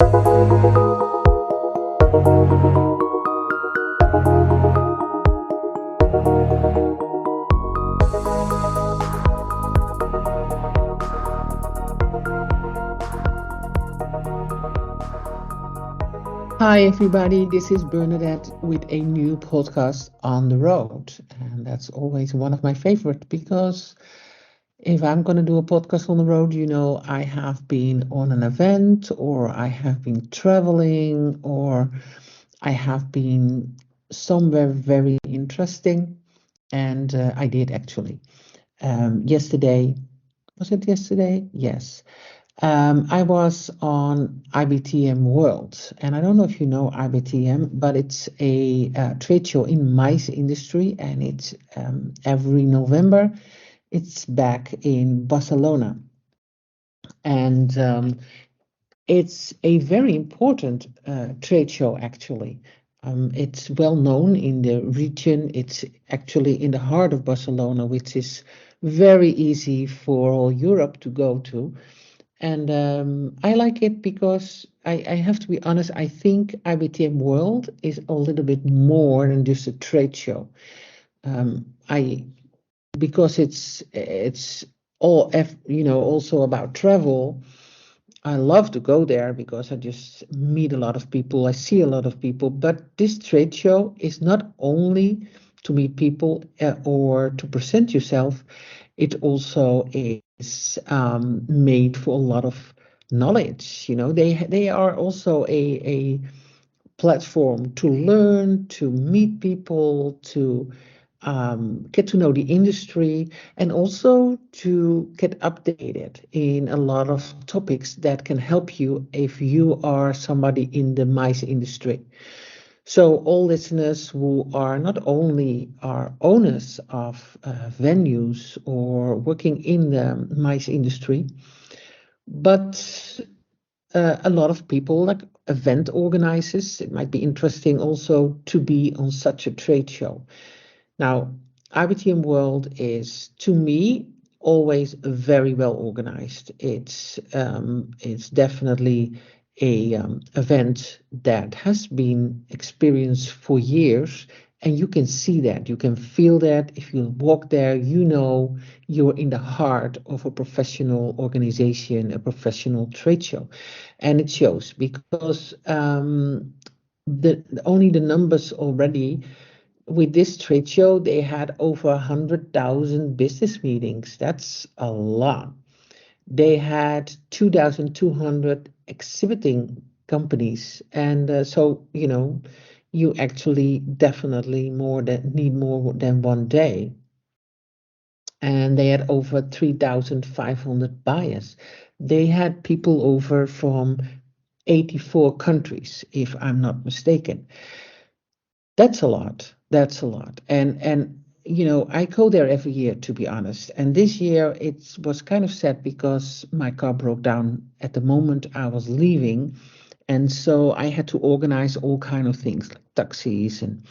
Hi, everybody. This is Bernadette with a new podcast on the road. And that's always one of my favorite because if I'm going to do a podcast on the road, I have been on an event or I have been traveling or I have been somewhere very interesting. And I did actually. Yesterday, was it yesterday? Yes. I was on IBTM World, and I don't know if you know IBTM, but it's a trade show in mice industry, and it's every November. It's back in Barcelona, and it's a very important trade show actually. It's well known in the region. It's actually in the heart of Barcelona, which is very easy for all Europe to go to. And I like it because I have to be honest, I think IBTM World is a little bit more than just a trade show. I because it's all also about travel. I love to go there because I just meet a lot of people, I see a lot of people. But this trade show is not only to meet people or to present yourself, it also is made for a lot of knowledge. They are also a platform to learn, to meet people, to get to know the industry, and also to get updated in a lot of topics that can help you if you are somebody in the mice industry. So all listeners who are not only are owners of venues or working in the mice industry, but a lot of people like event organizers, it might be interesting also to be on such a trade show. Now, IBTM World is, to me, always very well organized. It's definitely a event that has been experienced for years, and you can see that, you can feel that. If you walk there, you're in the heart of a professional organization, a professional trade show, and it shows because only the numbers already with this trade show, they had over 100,000 business meetings. That's a lot. They had 2,200 exhibiting companies. And you actually definitely need more than one day. And they had over 3,500 buyers. They had people over from 84 countries, if I'm not mistaken. That's a lot. That's a lot. And I go there every year, to be honest. And this year it was kind of sad because my car broke down at the moment I was leaving. And so I had to organize all kind of things like taxis and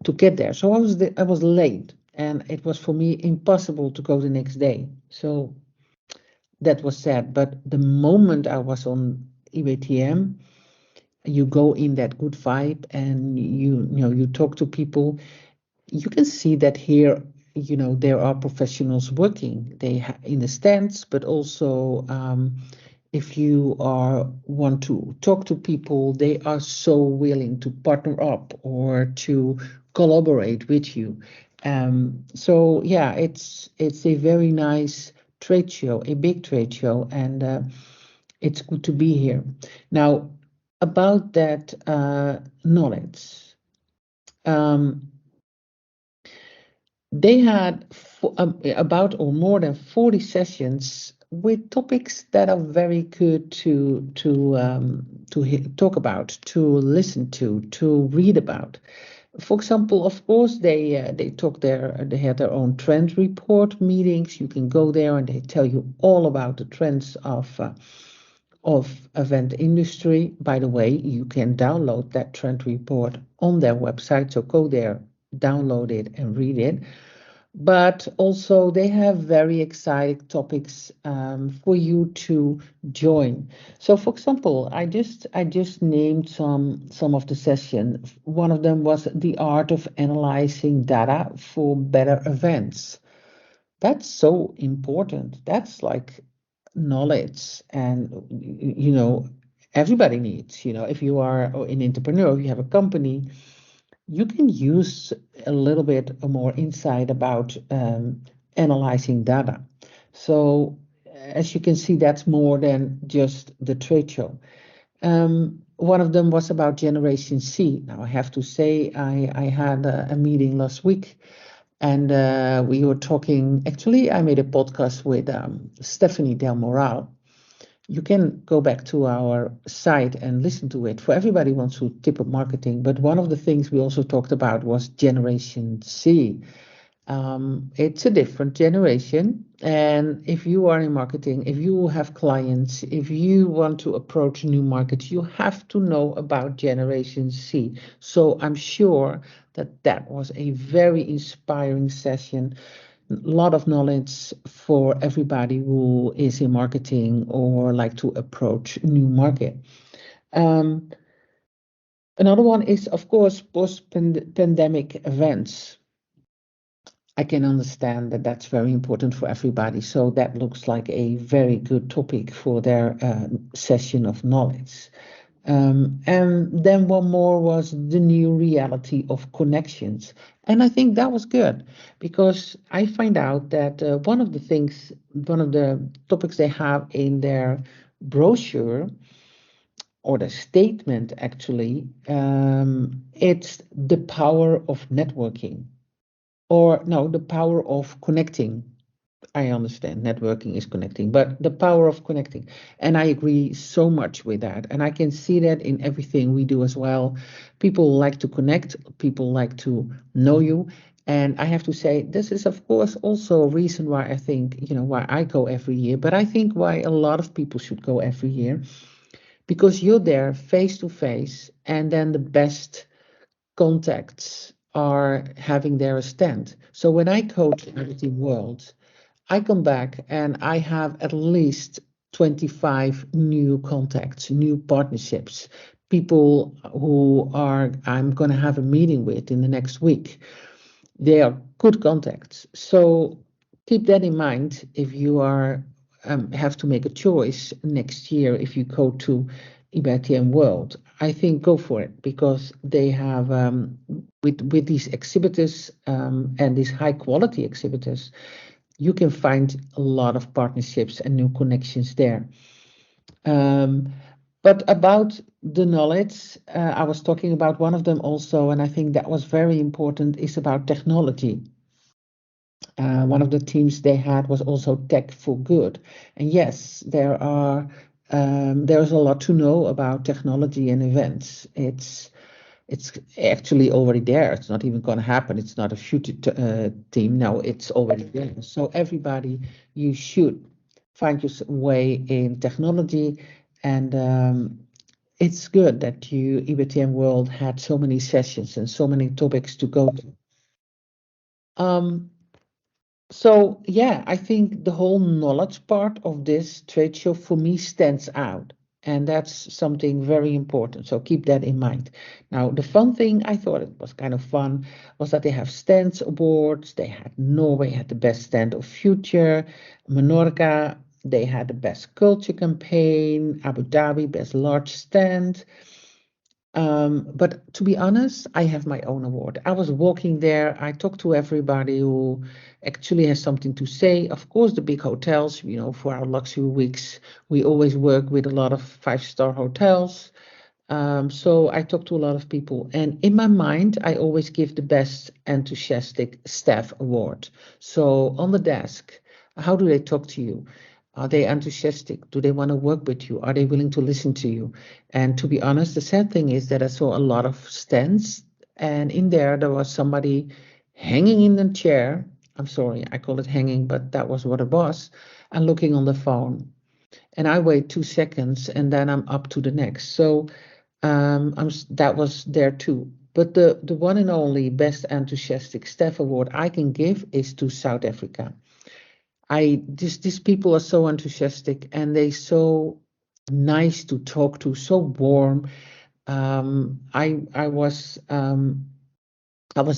to get there. So I was late, and it was for me impossible to go the next day. So that was sad. But the moment I was on EBTM, you go in that good vibe, and you talk to people. You can see that here, there are professionals working. In the stands, but also if you want to talk to people, they are so willing to partner up or to collaborate with you. So yeah, it's a very nice trade show, a big trade show, and it's good to be here. Now, about that knowledge. Um, They had about or more than 40 sessions with topics that are very good to talk about, to listen to read about. For example, of course, they had their own trend report meetings. You can go there and they tell you all about the trends of event industry. By the way, you can download that trend report on their website. So go there, download it, and read it. but also they have very exciting topics for you to join. So, for example, I just named some of the sessions. One of them was the art of analyzing data for better events. That's so important. That's like knowledge, and everybody needs. If you are an entrepreneur, if you have a company, you can use a little bit more insight about analyzing data. So, as you can see, that's more than just the trade show. One of them was about Generation C. Now, I have to say, I had a meeting last week, and we were talking. Actually, I made a podcast with Stephanie Del Moral. You can go back to our site and listen to it for everybody who wants to tip of marketing. But one of the things we also talked about was Generation C. It's a different generation. And if you are in marketing, if you have clients, if you want to approach new markets, you have to know about Generation C. So I'm sure that that was a very inspiring session. A lot of knowledge for everybody who is in marketing or like to approach new market. Um, Another one is, of course, post-pandemic events. I can understand that that's very important for everybody. So that looks like a very good topic for their session of knowledge. And then one more was the new reality of connections. And I think that was good because I find out that one of the topics they have in their brochure or the statement actually, it's the power of networking. Or no, the power of connecting. I understand networking is connecting, but the power of connecting. And I agree so much with that. And I can see that in everything we do as well. People like to connect, people like to know you. And I have to say, this is, of course, also a reason why I think, why I go every year, but I think why a lot of people should go every year, because you're there face to face, and then the best contacts are having their stand. So when I coach IBTM World, I come back and I have at least 25 new contacts, new partnerships, people who are I'm going to have a meeting with in the next week. They are good contacts. So keep that in mind if you are have to make a choice next year if you go to IBTM World. I think go for it because they have with these exhibitors and these high quality exhibitors, you can find a lot of partnerships and new connections there. Um, but about the knowledge, I was talking about one of them also, and I think that was very important, is about technology. One of the themes they had was also tech for good. And yes, there's a lot to know about technology and events. It's actually already there. It's not even going to happen. It's not a future team. No, it's already there. So everybody, you should find your way in technology, and it's good that you EBTM World had so many sessions and so many topics to go to. Um, So yeah, I think the whole knowledge part of this trade show for me stands out. And that's something very important. So keep that in mind. Now, the fun thing, I thought it was kind of fun, was that they have stands awards. They had Norway had the best stand of future, Menorca, they had the best culture campaign, Abu Dhabi, best large stand. But to be honest, I have my own award. I was walking there. I talked to everybody who actually has something to say. Of course, the big hotels, for our luxury weeks, we always work with a lot of five-star hotels. So I talked to a lot of people, and in my mind, I always give the best enthusiastic staff award. So on the desk, how do they talk to you? Are they enthusiastic? Do they want to work with you? Are they willing to listen to you? And to be honest, the sad thing is that I saw a lot of stands, and in there was somebody hanging in the chair. I'm sorry, I call it hanging, but that was what it was, and looking on the phone. And I wait 2 seconds, and then I'm up to the next. So that was there too. But the one and only best enthusiastic staff award I can give is to South Africa. These people are so enthusiastic and they so nice to talk to, so warm. I was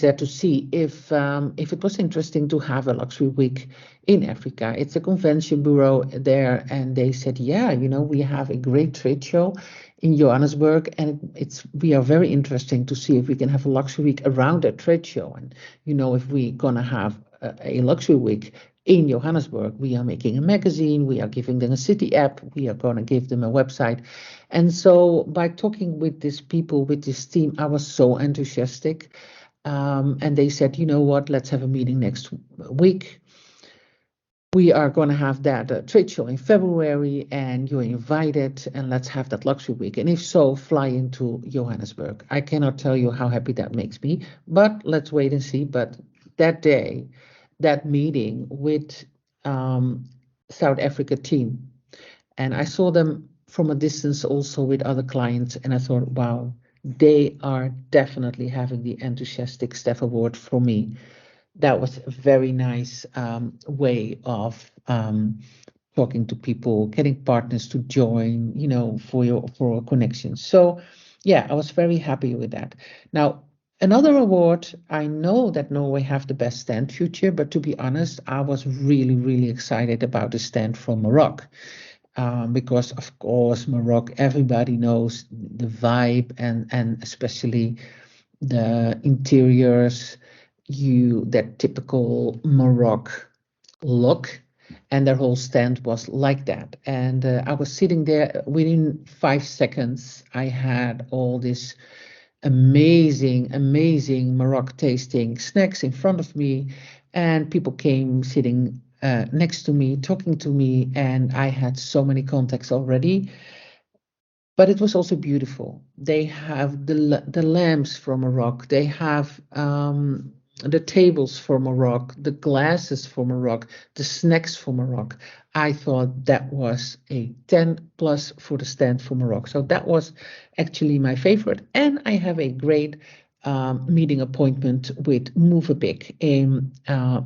there to see if it was interesting to have a luxury week in Africa. It's a convention bureau there, and they said, yeah, we have a great trade show in Johannesburg, and we are very interesting to see if we can have a luxury week around that trade show. And if we're gonna have a luxury week in Johannesburg, we are making a magazine, we are giving them a city app, we are gonna give them a website. And so by talking with these people, with this team, I was so enthusiastic. And they said, you know what, let's have a meeting next week. We are going to have that trade show in February, and you're invited, and let's have that luxury week. And if so, fly into Johannesburg. I cannot tell you how happy that makes me, but let's wait and see. But that day, that meeting with South Africa team, and I saw them from a distance also with other clients, and I thought, wow, they are definitely having the enthusiastic staff award for me. That was a very nice way of talking to people, getting partners to join, for a connection. So yeah, I was very happy with that. Now, another award, I know that Norway have the best stand future, but to be honest, I was really, really excited about the stand from Morocco. Because of course Morocco, everybody knows the vibe and especially the interiors, that typical Morocco look, and their whole stand was like that. And I was sitting there within 5 seconds. I had all this amazing Morocco tasting snacks in front of me, and people came sitting next to me, talking to me, and I had so many contacts already. But it was also beautiful. They have the lamps from Morocco. They have the tables for Morocco, the glasses for Morocco, the snacks for Morocco. I thought that was a 10 plus for the stand for Morocco. So that was actually my favorite. And I have a great meeting appointment with Movebic in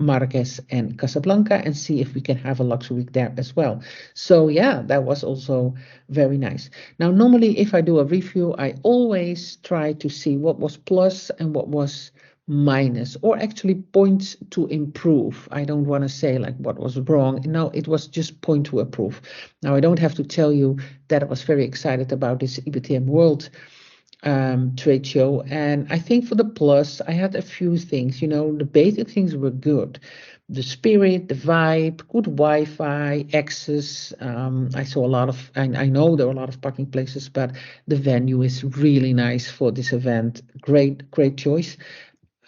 Marrakesh and Casablanca, and see if we can have a luxury week there as well. So yeah, that was also very nice. Now, normally if I do a review, I always try to see what was plus and what was minus, or actually points to improve. I don't want to say like what was wrong. No, it was just point to improve. Now, I don't have to tell you that I was very excited about this IBTM World trade show. And I think for the plus, I had a few things. The basic things were good. The spirit, the vibe, good Wi-Fi, access. I saw a lot of, I know there were a lot of parking places, but the venue is really nice for this event. Great choice.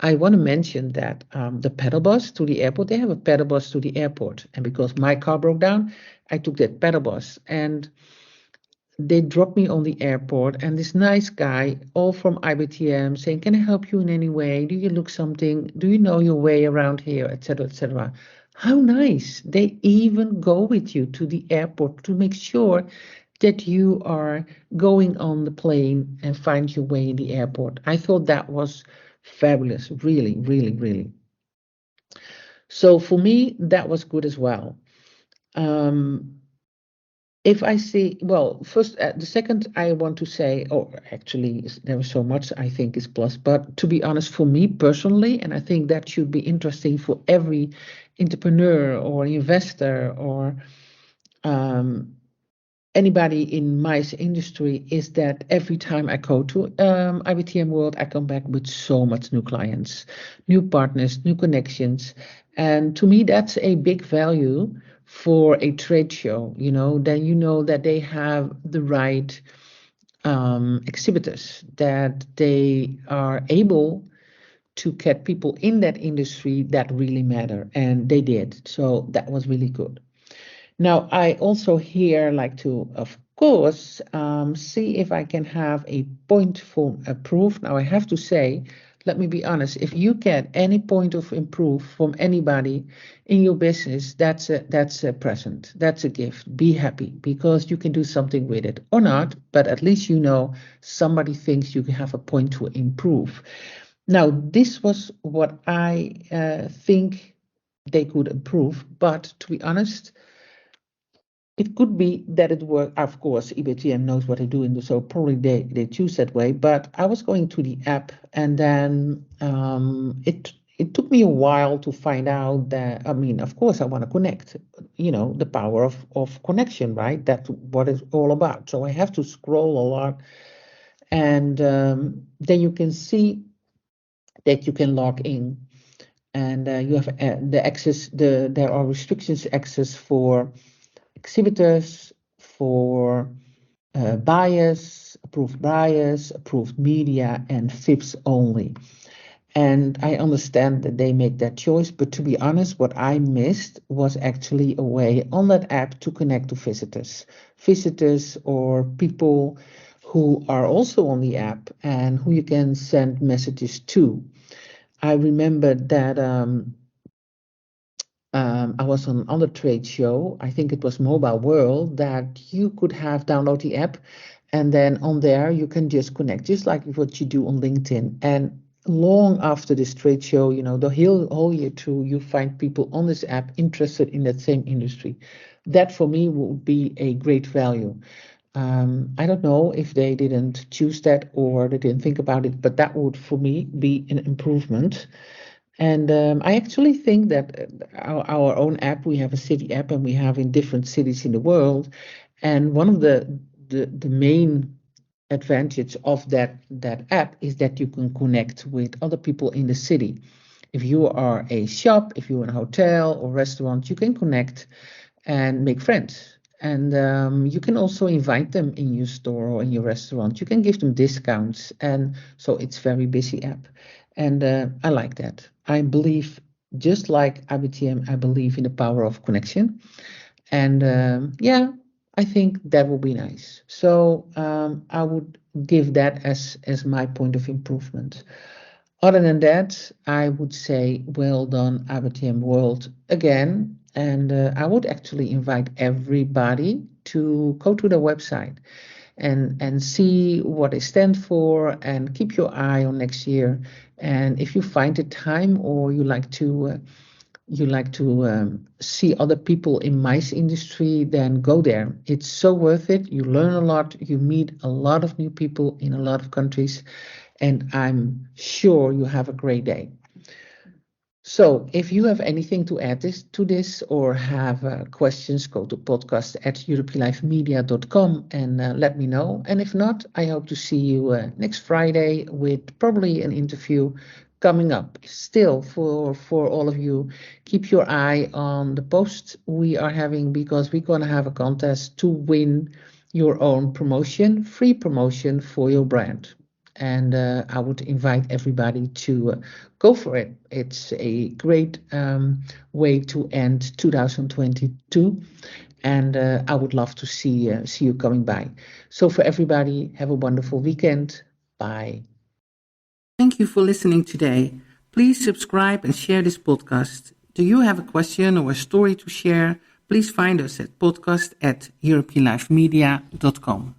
I want to mention that the pedal bus to the airport, they have a pedal bus to the airport. And because my car broke down, I took that pedal bus. And they dropped me on the airport, and this nice guy, all from IBTM, saying, can I help you in any way? Do you look something? Do you know your way around here, etc., etc.? How nice. They even go with you to the airport to make sure that you are going on the plane and find your way in the airport. I thought that was fabulous. Really, really, really. So for me, that was good as well. If I see, well, first, the second I want to say, or actually, there was so much I think is plus, but to be honest, for me personally, and I think that should be interesting for every entrepreneur or investor or anybody in my industry, is that every time I go to IBTM World, I come back with so much new clients, new partners, new connections. And to me, that's a big value for a trade show. Then you know that they have the right exhibitors, that they are able to get people in that industry that really matter. And they did. So that was really good. Now, I also here like to, of course, see if I can have a point for approve. Now, I have to say, let me be honest, if you get any point of improve from anybody in your business, that's a present, that's a gift. Be happy because you can do something with it or not, but at least you know somebody thinks you have a point to improve. Now, this was what I think they could improve, but to be honest, it could be that it worked. Of course, IBTM knows what they're doing, so probably they choose that way. But I was going to the app, and then it took me a while to find out that, I mean, of course, I want to connect. You know, the power of connection, right? That's what it's all about. So I have to scroll a lot, and then you can see that you can log in, and you have the access. There are restrictions access for exhibitors, for buyers, approved media, and FIPS only. And I understand that they make that choice, but to be honest, what I missed was actually a way on that app to connect to visitors or people who are also on the app and who you can send messages to. I remember that I was on another trade show, I think it was Mobile World, that you could have download the app and then on there you can just connect, just like what you do on LinkedIn. And long after this trade show, you know, the whole year through, you find people on this app interested in that same industry. That for me would be a great value. I don't know if they didn't choose that or they didn't think about it, but that would for me be an improvement. And I actually think that our own app, we have a city app and we have in different cities in the world. And one of the main advantage of that app is that you can connect with other people in the city. If you are a shop, if you're in a hotel or restaurant, you can connect and make friends. And you can also invite them in your store or in your restaurant. You can give them discounts. And so it's very busy app. And I like that. I believe, just like IBTM, I believe in the power of connection. And yeah, I think that will be nice. So I would give that as my point of improvement. Other than that, I would say well done, IBTM World again. And I would actually invite everybody to go to the website and see what they stand for and keep your eye on next year. And if you find the time or you like to see other people in mice industry, then go there. It's so worth it. You learn a lot. You meet a lot of new people in a lot of countries, and I'm sure you have a great day. So if you have anything to add to this or have questions, go to podcast@EuropeanLifeMedia.com and let me know. And if not, I hope to see you next Friday with probably an interview coming up. Still, for all of you, keep your eye on the posts we are having because we're going to have a contest to win your own promotion, free promotion for your brand. And I would invite everybody to go for it. It's a great way to end 2022, and I would love to see you coming by. So for everybody, have a wonderful weekend. Bye. Thank you for listening today. Please subscribe and share this podcast. Do you have a question or a story to share? Please find us at podcast@EuropeanLifeMedia.com.